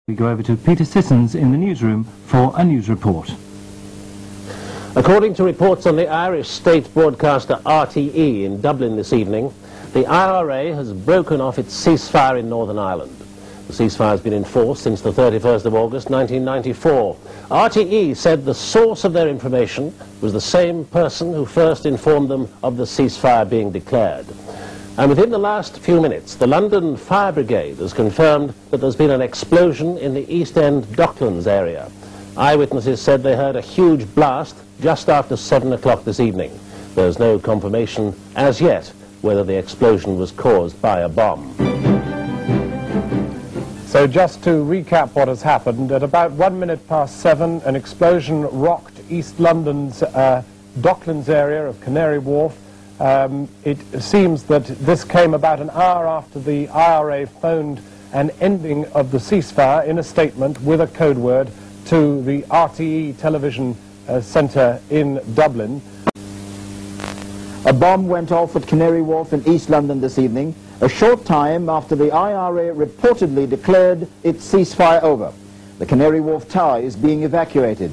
We go over to Peter Sissons in the newsroom for a news report. According to reports on the Irish state broadcaster RTE in Dublin this evening, the IRA has broken off its ceasefire in Northern Ireland. The ceasefire has been in force since the 31st of August 1994. RTE said the source of their information was the same person who first informed them of the ceasefire being declared. And within the last few minutes, the London Fire Brigade has confirmed that there's been an explosion in the East End Docklands area. Eyewitnesses said they heard a huge blast just after 7 o'clock this evening. There's no confirmation as yet whether the explosion was caused by a bomb. So just to recap what has happened, at about 1 minute past 7, an explosion rocked East London's Docklands area of Canary Wharf. It seems that this came about an hour after the IRA phoned an ending of the ceasefire in a statement with a code word to the RTE television centre in Dublin. A bomb went off at Canary Wharf in East London this evening, a short time after the IRA reportedly declared its ceasefire over. The Canary Wharf tower is being evacuated.